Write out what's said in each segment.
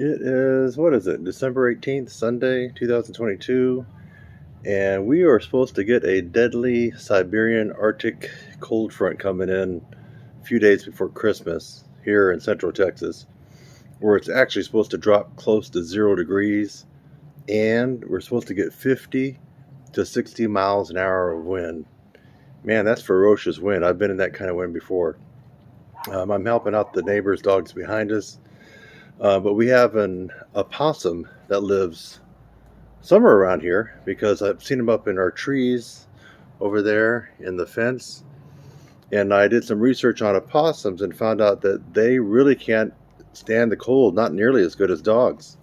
It is, what is it, December 18th, Sunday, 2022, and we are supposed to get a deadly Siberian Arctic cold front coming in a few days before Christmas here in central Texas, where it's actually supposed to drop close to 0 degrees, and we're supposed to get 50 to 60 miles an hour of wind. Man, that's ferocious wind. I've been in that kind of wind before. I'm helping out the neighbor's dogs behind us. But we have an opossum that lives somewhere around here because I've seen him up in our trees over there in the fence. And I did some research on opossums and found out that they really can't stand the cold, not nearly as good as dogs.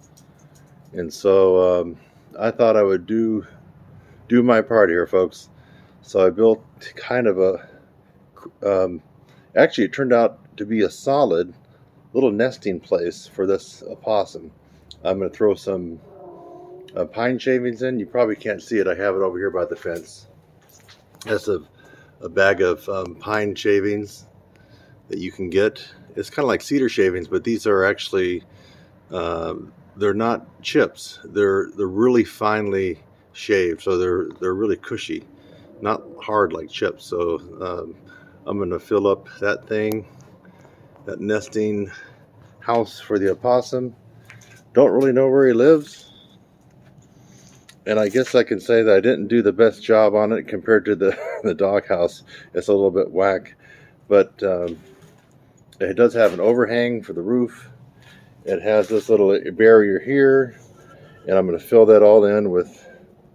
And so I thought I would do my part here, folks. So I built kind of actually it turned out to be a solid little nesting place for this opossum. I'm going to throw some pine shavings in. You probably can't see it. I have it over here by the fence. That's a bag of pine shavings that you can get. It's kind of like cedar shavings, but these are actually they're not chips. They're really finely shaved, so they're really cushy, not hard like chips. So I'm going to fill up that thing, that nesting house for the opossum. Don't really know where he lives, and I guess I can say that I didn't do the best job on it compared to the dog house. It's a little bit whack, but it does have an overhang for the roof. It has this little barrier here, and I'm going to fill that all in with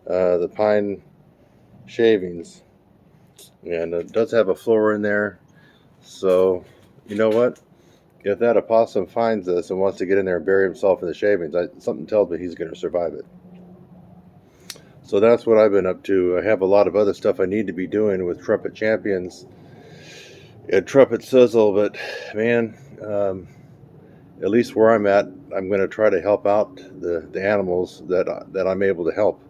the pine shavings, and it does have a floor in there. So you know what, if that opossum finds this and wants to get in there and bury himself in the shavings, something tells me he's going to survive it. So that's what I've been up to. I have a lot of other stuff I need to be doing with Trumpet Champions and Trumpet Sizzle, but man, at least where I'm at, I'm going to try to help out the animals that I'm able to help.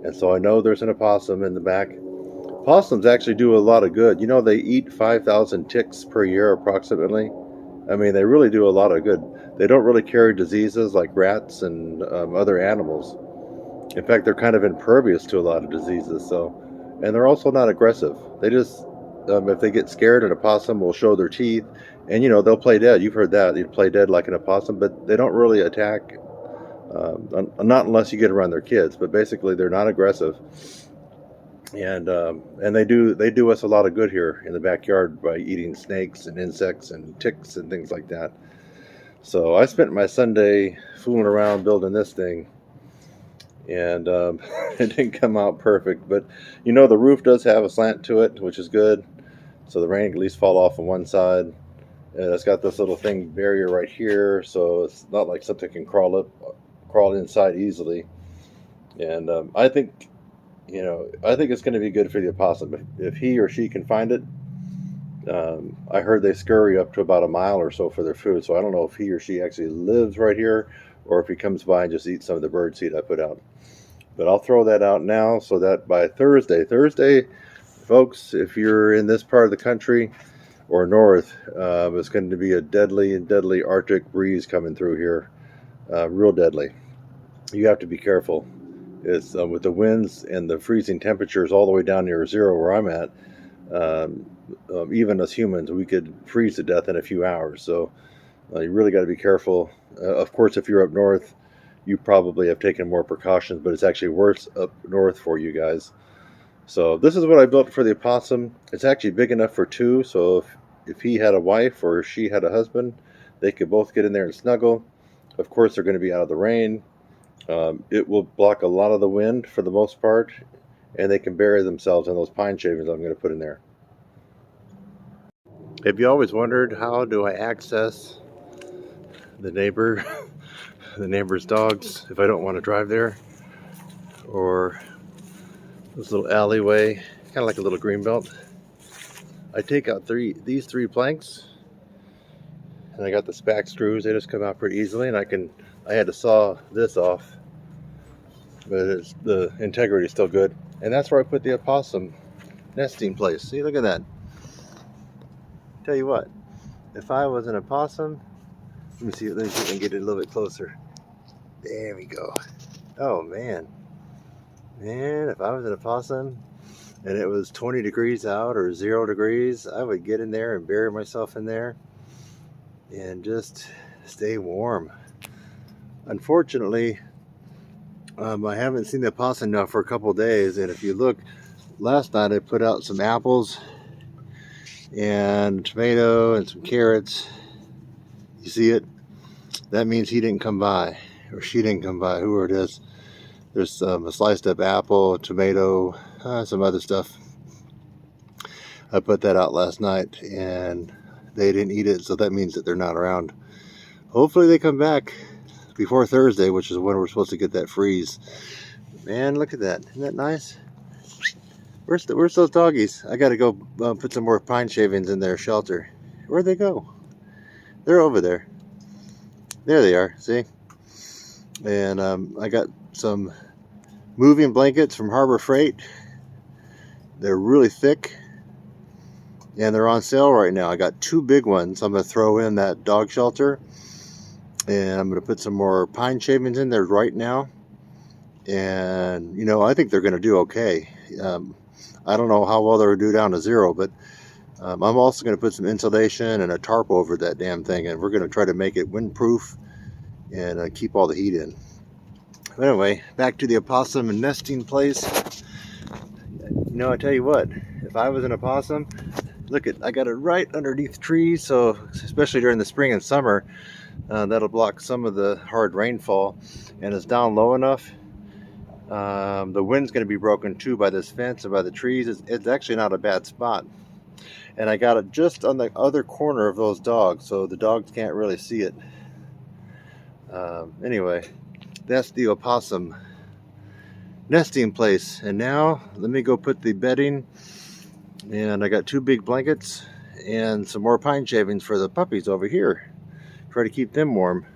And so I know there's an opossum in the back. Possums actually do a lot of good. You know, they eat 5,000 ticks per year approximately. I mean, they really do a lot of good. They don't really carry diseases like rats and other animals. In fact, they're kind of impervious to a lot of diseases. So, and they're also not aggressive. They just, if they get scared, an opossum will show their teeth, and you know they'll play dead. You've heard that. They play dead like an opossum, but they don't really attack. Not unless you get around their kids. But basically, they're not aggressive. And they do us a lot of good here in the backyard by eating snakes and insects and ticks and things like that. So I spent my Sunday fooling around building this thing, and it didn't come out perfect. But you know, the roof does have a slant to it, which is good, so the rain can at least fall off on one side. And it's got this little thing barrier right here, so it's not like something can crawl inside easily. And I think it's going to be good for the opossum if he or she can find it. I heard they scurry up to about a mile or so for their food, so I don't know if he or she actually lives right here or if he comes by and just eats some of the bird seed I put out. But I'll throw that out now so that by Thursday, folks, if you're in this part of the country or north, it's going to be a deadly Arctic breeze coming through here, real deadly. You have to be careful. It's with the winds and the freezing temperatures all the way down near zero where I'm at. Even as humans, we could freeze to death in a few hours. So you really got to be careful. Of course, if you're up north, you probably have taken more precautions, but it's actually worse up north for you guys. So this is what I built for the opossum. It's actually big enough for two. So if he had a wife or she had a husband, they could both get in there and snuggle. Of course, they're going to be out of the rain. It will block a lot of the wind for the most part, and they can bury themselves in those pine shavings I'm going to put in there. Have you always wondered, how do I access the neighbor's dogs if I don't want to drive there? Or this little alleyway, kind of like a little green belt. I take out these three planks, and I got the spack screws. They just come out pretty easily, and I had to saw this off, but the integrity is still good. And that's where I put the opossum nesting place. See, look at that. Tell you what, if I was an opossum, Let me see if I can get it a little bit closer. There we go. Oh man. Man, if I was an opossum and it was 20 degrees out or 0 degrees, I would get in there and bury myself in there and just stay warm. Unfortunately, I haven't seen the opossum now for a couple of days, and if you look, last night I put out some apples and a tomato and some carrots. You see it? That means he didn't come by, or she didn't come by, whoever it is. There's a sliced up apple, a tomato, some other stuff. I put that out last night and they didn't eat it, so that means that they're not around. Hopefully they come back before Thursday, which is when we're supposed to get that freeze. Man, look at that. Isn't that nice? Where's those doggies? I gotta go put some more pine shavings in their shelter. Where'd they go? They're over there. There they are, see? And I got some moving blankets from Harbor Freight. They're really thick and they're on sale right now. I got 2 big ones I'm going to throw in that dog shelter, and I'm going to put some more pine shavings in there right now. And you know, I think they're going to do okay. I don't know how well they'll do down to 0, but I'm also going to put some insulation and a tarp over that damn thing, and we're going to try to make it windproof and keep all the heat in. But anyway, back to the opossum and nesting place. You know, I tell you what, if I was an opossum, look at, I got it right underneath trees, so especially during the spring and summer, that'll block some of the hard rainfall, and it's down low enough. The wind's going to be broken too by this fence and by the trees. It's actually not a bad spot, and I got it just on the other corner of those dogs, so the dogs can't really see it. Anyway, that's the opossum nesting place. And now let me go put the bedding, and I got 2 big blankets and some more pine shavings for the puppies over here. Try to keep them warm.